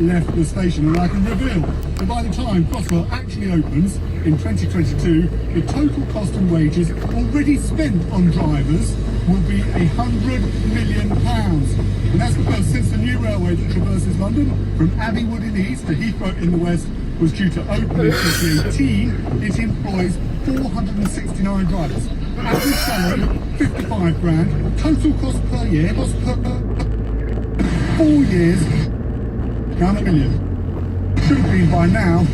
left the station, and I can reveal that by the time Crossrail actually opens in 2022, the total cost and wages already spent on drivers will be £100 million. And that's because since the new railway that traverses London from Abbeywood in the east to Heathrow in the west was due to open in 2018, it employs 469 drivers. Average salary, 55 grand. Total cost per year, cost per 4 years, around £1 million. Should have been by now.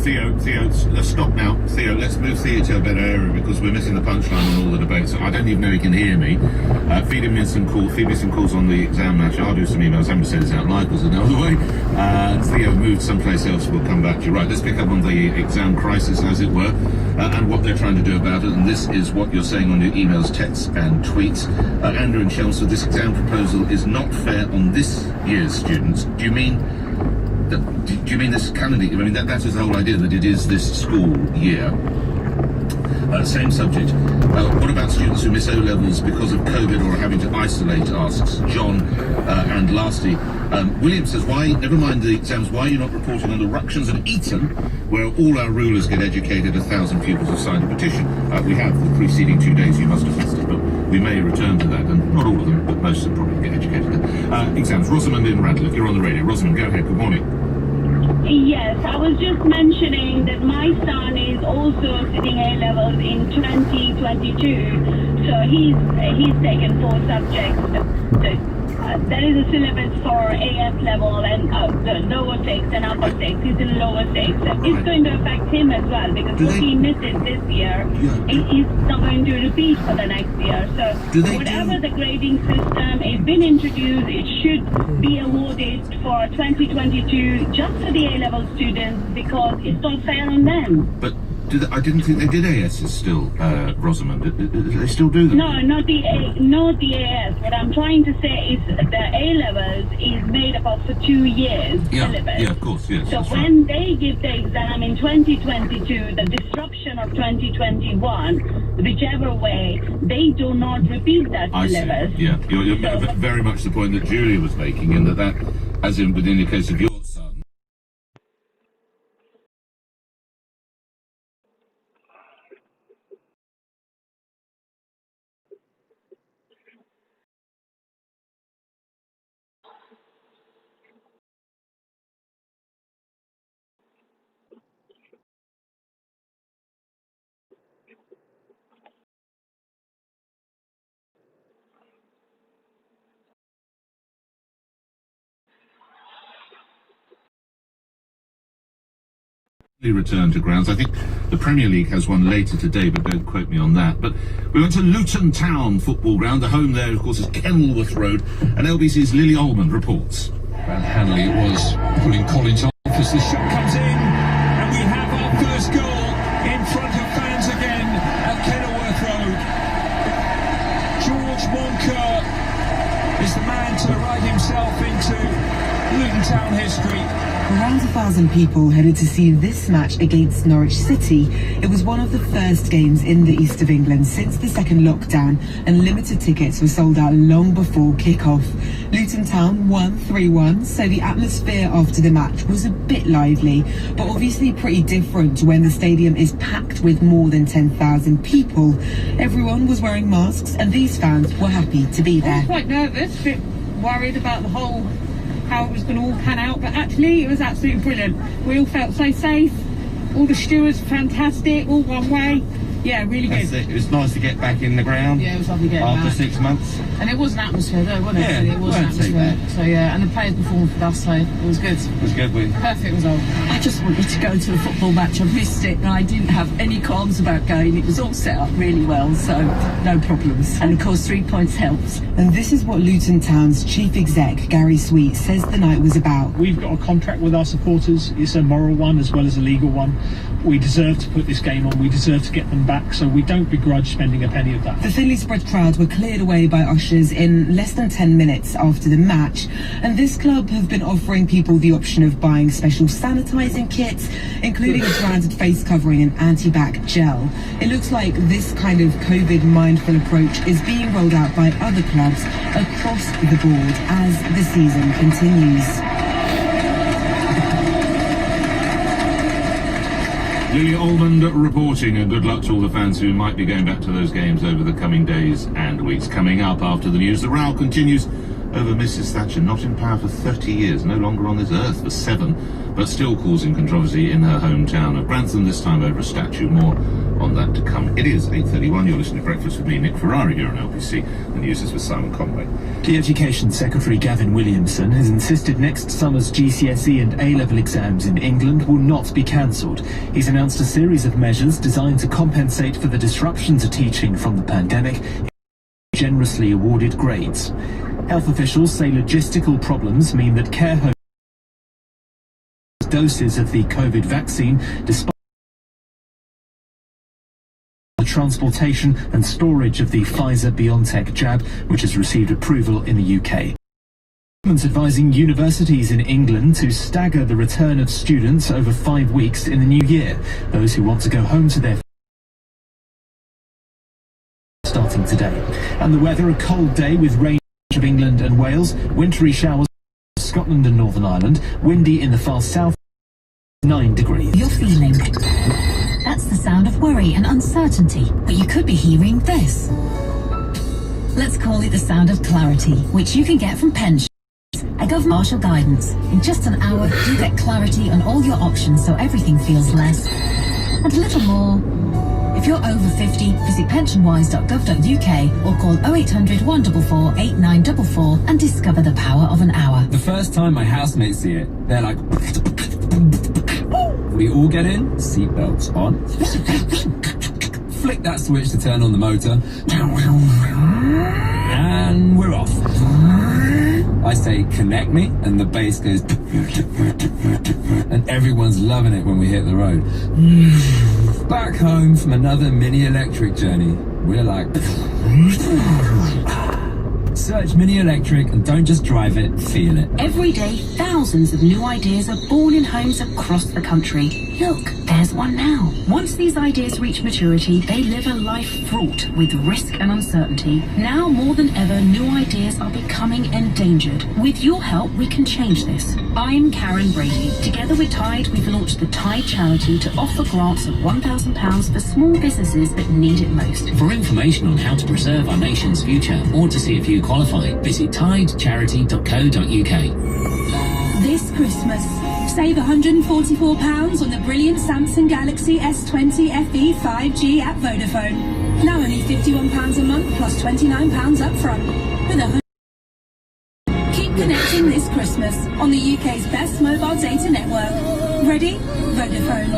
Theo, let's stop now. Theo, let's move Theo to a better area because we're missing the punchline on all the debates. I don't even know he can hear me. Feed me some calls on the exam match. I'll do some emails. I haven't said this out live because there's no other way. Theo moved someplace else. We'll come back to you. Right, let's pick up on the exam crisis, as it were, and what they're trying to do about it. And this is what you're saying on your emails, texts and tweets. Andrew and Chelmsford, this exam proposal is not fair on this year's students. Do you mean this calendar? I mean, that is the whole idea, that it is this school year. Same subject. What about students who miss O-levels because of COVID or are having to isolate, asks John. And lastly, William says, never mind the exams, why are you not reporting on the ructions at Eton, where all our rulers get educated? 1,000 pupils have signed a petition. We have the preceding 2 days you must have missed it, but we may return to that, and not all of them, but most of them probably get educated. Exams. Rosamond in Radcliffe, you're on the radio. Rosamond, go ahead. Good morning. Yes, I was just mentioning that my son is also sitting A-levels in 2022, so he's taken 4 subjects. There is a syllabus for AS level and the lower stakes and upper stakes. He's in lower stakes. It's going to affect him as well because if he misses this year, he's not going to repeat for the next year. So whatever the grading system is been introduced, it should be awarded for 2022 just for the A-level students because it's not fair on them. But I didn't think they did ASs still, Rosamond. Do they still do them? No, not the AS. What I'm trying to say is the A-levels is made up of for 2 years syllabus. Yeah, of course, yes. So when they give the exam in 2022, the disruption of 2021, whichever way, they do not repeat that syllabus. See. Yeah, you're very much the point that Julia was making, in that, as in within the case of your son. Return to grounds. I think the Premier League has one later today, but don't quote me on that. But we went to Luton Town football ground. The home there, of course, is Kenilworth Road, and LBC's Lily Allman reports. And Hanley, it was pulling Collins off as the shot comes in, and we have our first goal in front of fans again at Kenilworth Road. George Moncur is the man to write himself into Luton Town history. Around 1,000 people headed to see this match against Norwich City. It was one of the first games in the east of England since the second lockdown, and limited tickets were sold out long before kick-off. Luton Town won 3-1, so the atmosphere after the match was a bit lively, but obviously pretty different when the stadium is packed with more than 10,000 people. Everyone was wearing masks, and these fans were happy to be there. I was quite nervous, a bit worried about the whole how it was going to all pan out, but actually it was absolutely brilliant. We all felt so safe. All the stewards fantastic, all one way. Yeah, really good. It was nice to get back in the ground. Yeah, it was lovely getting after back. 6 months. And it was an atmosphere though, wasn't it? Yeah, it was an atmosphere. So yeah, and the players performed for us, so it was good. It was good. Perfect result. I just wanted to go to the football match. I missed it and I didn't have any qualms about going. It was all set up really well, so no problems. And of course 3 points helps. And this is what Luton Town's chief exec, Gary Sweet, says the night was about. We've got a contract with our supporters. It's a moral one as well as a legal one. We deserve to put this game on. We deserve to get them back back, so we don't begrudge spending a penny of that. The thinly spread crowd were cleared away by ushers in less than 10 minutes after the match, and this club have been offering people the option of buying special sanitising kits, including a branded face covering and anti-bac gel. It looks like this kind of COVID-mindful approach is being rolled out by other clubs across the board as the season continues. Lily Almond reporting, and good luck to all the fans who might be going back to those games over the coming days and weeks. Coming up after the news, the row continues over Mrs Thatcher, not in power for 30 years, no longer on this earth for 7, but still causing controversy in her hometown of Grantham, this time over a statue. More on that to come. It is 8:31, you're listening to Breakfast with me, Nick Ferrari, here on LBC. The news is with Simon Conway. The Education Secretary Gavin Williamson has insisted next summer's GCSE and A-level exams in England will not be cancelled. He's announced a series of measures designed to compensate for the disruption to teaching from the pandemic, generously awarded grades. Health officials say logistical problems mean that care homes doses of the COVID vaccine, despite the transportation and storage of the Pfizer-BioNTech jab, which has received approval in the UK. Government's advising universities in England to stagger the return of students over 5 weeks in the new year. Those who want to go home to their starting today. And the weather, a cold day with rain of England and Wales, wintry showers in Scotland and Northern Ireland, windy in the far south, 9 degrees. You're feeling. That's the sound of worry and uncertainty, but you could be hearing this. Let's call it the sound of clarity, which you can get from pensions. A government partial guidance. In just an hour, you get clarity on all your options so everything feels less and a little more. If you're over 50, visit pensionwise.gov.uk or call 0800 144 8944 and discover the power of an hour. The first time my housemates see it, they're like, we all get in, seatbelts on, flick that switch to turn on the motor, and we're off. I say, connect me, and the bass goes, and everyone's loving it when we hit the road. Back home from another mini electric journey, we're like, search Mini Electric and don't just drive it, feel it. Every day, thousands of new ideas are born in homes across the country. Look, there's one now. Once these ideas reach maturity, they live a life fraught with risk and uncertainty. Now more than ever, new ideas are becoming endangered. With your help, we can change this. I'm Karen Brady. Together with Tide, we've launched the Tide Charity to offer grants of £1,000 for small businesses that need it most. For information on how to preserve our nation's future or to see if you qualify, visit tidecharity.co.uk. This Christmas, save £144 on the brilliant Samsung Galaxy S20 FE 5G at Vodafone. Now only £51 a month plus £29 up front. With a Keep connecting this Christmas on the UK's best mobile data network. Ready? Vodafone.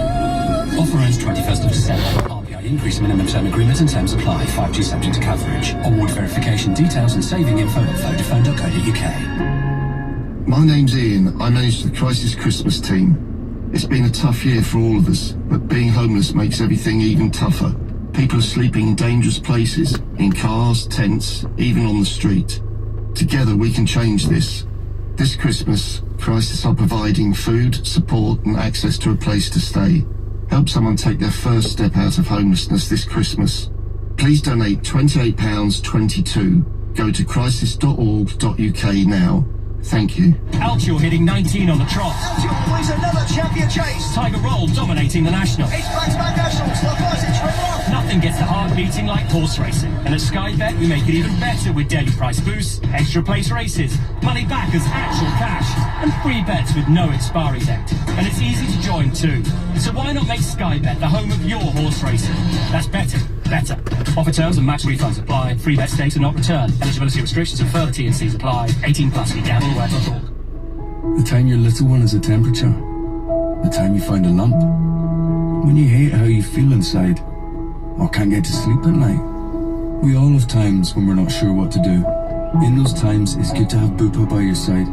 Offer ends 21st of December. RPI increase minimum term agreement and terms apply. 5G subject to coverage. Award verification details and saving info at vodafone.co.uk. My name's Ian. I manage the Crisis Christmas team. It's been a tough year for all of us, but being homeless makes everything even tougher. People are sleeping in dangerous places, in cars, tents, even on the street. Together we can change this. This Christmas, Crisis are providing food, support and access to a place to stay. Help someone take their first step out of homelessness this Christmas. Please donate £28.22. Go to crisis.org.uk now. Thank you. Altior hitting 19 on the trot. Altior wins another champion chase. Tiger Roll dominating the National. It's back-to-back Nationals. Nothing gets the heart beating like horse racing. And at Sky Bet, we make it even better with daily price boosts, extra place races, money back as actual cash, and free bets with no expiry date. And it's easy to join too. So why not make Sky Bet the home of your horse racing? That's better. Offer terms and max refunds apply. Free bet stakes are not returned. Eligibility restrictions and further T&Cs apply. 18 plus. Be gamble aware. The time your little one has a temperature. The time you find a lump. When you hate how you feel inside. Or can't get to sleep at night. We all have times when we're not sure what to do. In those times, it's good to have Bupa by your side.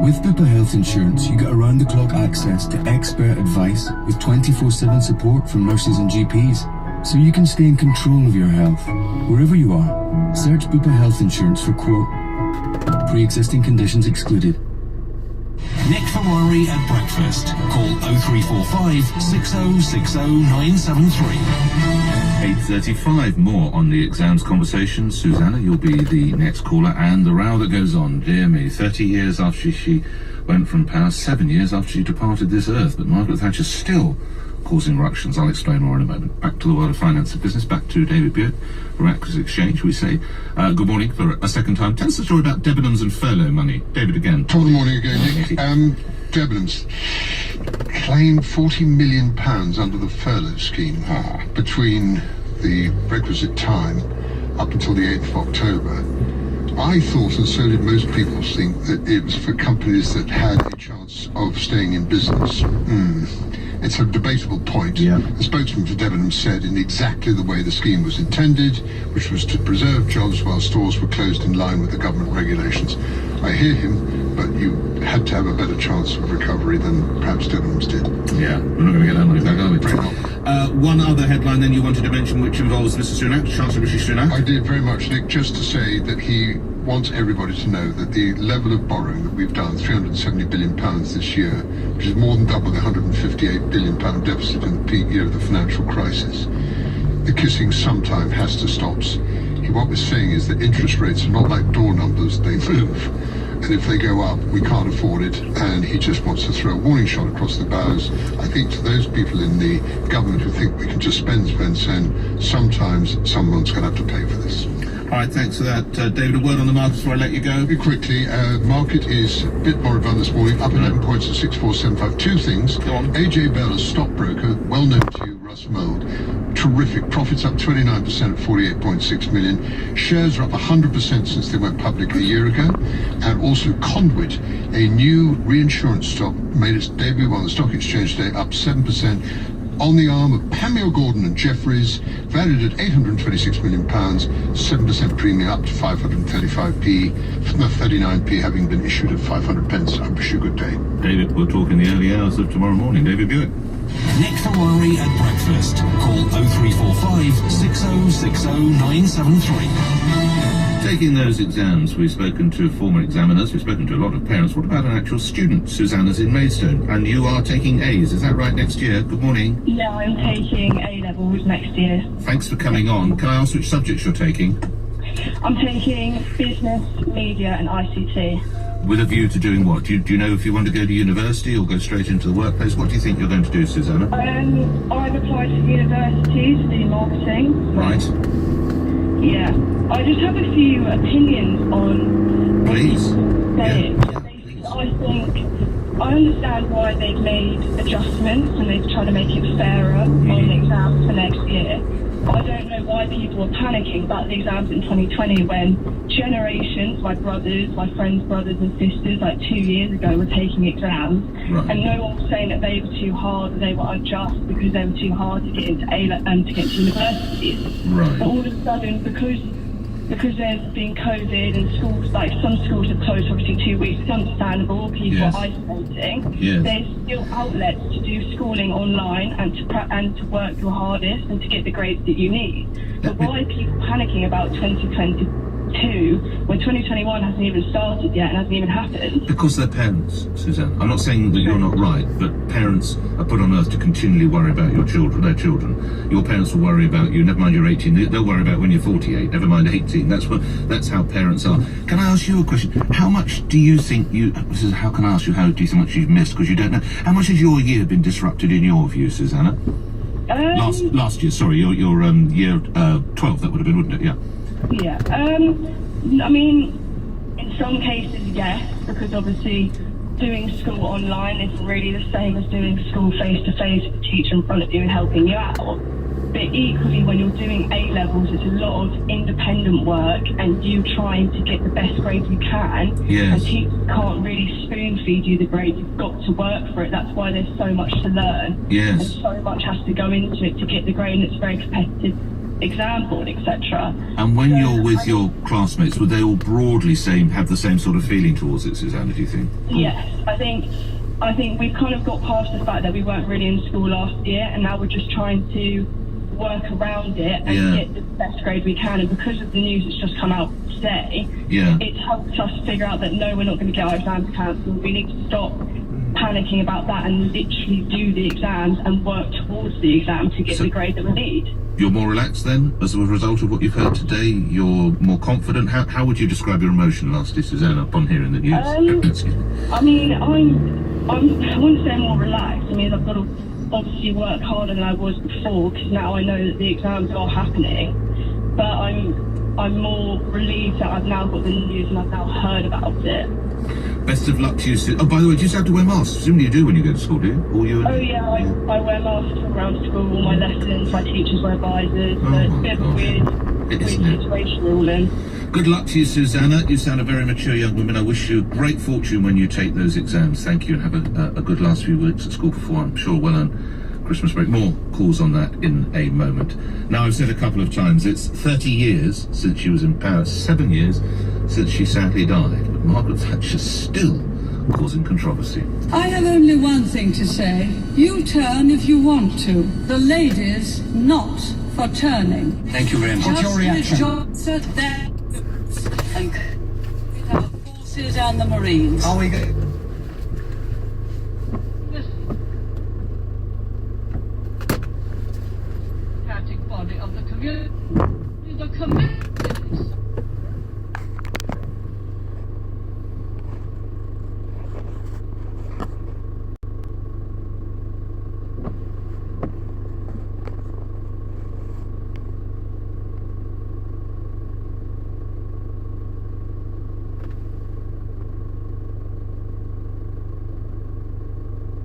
With Bupa Health Insurance, you get around-the-clock access to expert advice with 24/7 support from nurses and GPs. So you can stay in control of your health, wherever you are. Search Bupa Health Insurance for quote. Pre-existing conditions excluded. Nick Ferrari at breakfast. Call 0345 6060 973. 8:35, more on the exams conversation. Susanna, you'll be the next caller, and the row that goes on, dear me, 30 years after she went from power, 7 years after she departed this earth, but Margaret Thatcher still causing ructions. I'll explain more in a moment. Back to the world of finance and business, back to David Buick from Actors Exchange. We say good morning for a second time. Tell us the story about Debenhams and furlough money. David again. Good morning again, Nick. Debenhams claimed £40 million under the furlough scheme between the requisite time up until the 8th of October. I thought, and so did most people think, that it was for companies that had a chance of staying in business. It's a debatable point. Yeah. The spokesman for Debenhams said in exactly the way the scheme was intended, which was to preserve jobs while stores were closed in line with the government regulations. I hear him, but you had to have a better chance of recovery than perhaps Debenhams did. Yeah, we're not going to get that money back, are we? One other headline then you wanted to mention, which involves Mr. Sunak, Chancellor Rishi Sunak. I did very much, Nick, just to say that he wants everybody to know that the level of borrowing that we've done, £370 billion this year, which is more than double the £158 billion deficit in the peak year of the financial crisis, the kissing sometime has to stop. What we're saying is that interest rates are not like door numbers, they move. And if they go up, we can't afford it, and he just wants to throw a warning shot across the bows. I think to those people in the government who think we can just spend, saying sometimes someone's going to have to pay for this. All right, thanks for that. David, a word on the market before I let you go. Very quickly, market is a bit moribund this morning, up 11 points at 6475. Two things. Go on. AJ Bell, a stockbroker, well known to you, Russ Mould, terrific. Profits up 29% at 48.6 million. Shares are up 100% since they went public a year ago. And also Conduit, a new reinsurance stock, made its debut on the stock exchange today, up 7%. On the arm of Pamela Gordon and Jeffries, valued at £826 million, 7% premium up to 535p, from the 39p having been issued at 500 pence. I wish you a good day. David, we'll talk in the early hours of tomorrow morning. David Buick. Nick Ferrari at breakfast. Call 0345 6060 973. Taking those exams, we've spoken to former examiners, we've spoken to a lot of parents. What about an actual student? Susanna's in Maidstone, and you are taking A's, is that right, next year? Good morning. Yeah, I'm taking A-levels next year. Thanks for coming on. Can I ask which subjects you're taking? I'm taking business, media and ICT. With a view to doing what? Do you know if you want to go to university or go straight into the workplace? What do you think you're going to do, Susanna? I've applied to university to do marketing. Right. Yeah. I just have a few opinions on... Please. I think... I understand why they've made adjustments and they've tried to make it fairer on the exams for next year. I don't know why people are panicking about the exams in 2020 when generations, my brothers, my friends' brothers and sisters, like 2 years ago, were taking exams. Right. And no one was saying that they were too hard, that they were unjust because they were too hard to get into to get to universities. Right. But all of a sudden, because there's been COVID and schools, like some schools have closed for obviously 2 weeks, it's understandable, people are isolating. Yes. There's still outlets to do schooling online and to work your hardest and to get the grades that you need. But why are people panicking about 2022 when 2021 hasn't even started yet and hasn't even happened? Because they're parents, Suzanne. I'm not saying that you're not right, but parents are put on earth to continually worry about their children. Your parents will worry about you, never mind you're 18, they'll worry about when you're 48, never mind 18. That's how parents are. Can I ask you a question? How much do you think how can I ask you, how do you think much you've missed, because you don't know? How much has your year been disrupted in your view, Susanna? Last year, sorry, your year 12, that would have been, wouldn't it? Yeah. Yeah. I mean, in some cases, yes, because obviously doing school online isn't really the same as doing school face-to-face with the teacher in front of you and helping you out. But equally, when you're doing A-levels, it's a lot of independent work and you trying to get the best grades you can. Yes. And teachers can't really spoon-feed you the grades. You've got to work for it. That's why there's so much to learn. Yes. And so much has to go into it to get the grade, and it's very competitive exam board, etc. And when you're with your classmates, would they all broadly have the same sort of feeling towards it, Susanna, do you think? Yes, I think we've kind of got past the fact that we weren't really in school last year, and now we're just trying to work around it and get the best grade we can. And because of the news that's just come out today, it's helped us figure out that no, we're not going to get our exams cancelled. We need to stop panicking about that and literally do the exams and work towards the exam to get the grade that we need. You're more relaxed then, as a result of what you've heard today? You're more confident? How would you describe your emotion, lastly, Susanna, upon hearing the news? Excuse me. I mean, I wouldn't say I'm more relaxed. I mean, I've got to obviously work harder than I was before, because now I know that the exams are happening. But I'm more relieved that I've now got the news and I've now heard about it. Best of luck to you. Oh, by the way, do you have to wear masks? Presumably you do when you go to school, do you? Oh yeah, I wear masks around school, all my lessons, my teachers wear visors, so it's a bit of a weird situation we're all in. Good luck to you, Susanna. You sound a very mature young woman. I wish you great fortune when you take those exams. Thank you, and have a good last few weeks at school before, I'm sure, well-earned Christmas break. More calls on that in a moment. Now, I've said a couple of times, it's 30 years since she was in power, 7 years since she sadly died. But Margaret Thatcher's still causing controversy. I have only one thing to say. You turn if you want to. The ladies not for turning. Thank you very much. What's your reaction? Johnson, there, and we have the forces and the Marines. Are we good? Democratic body of the community. The committee.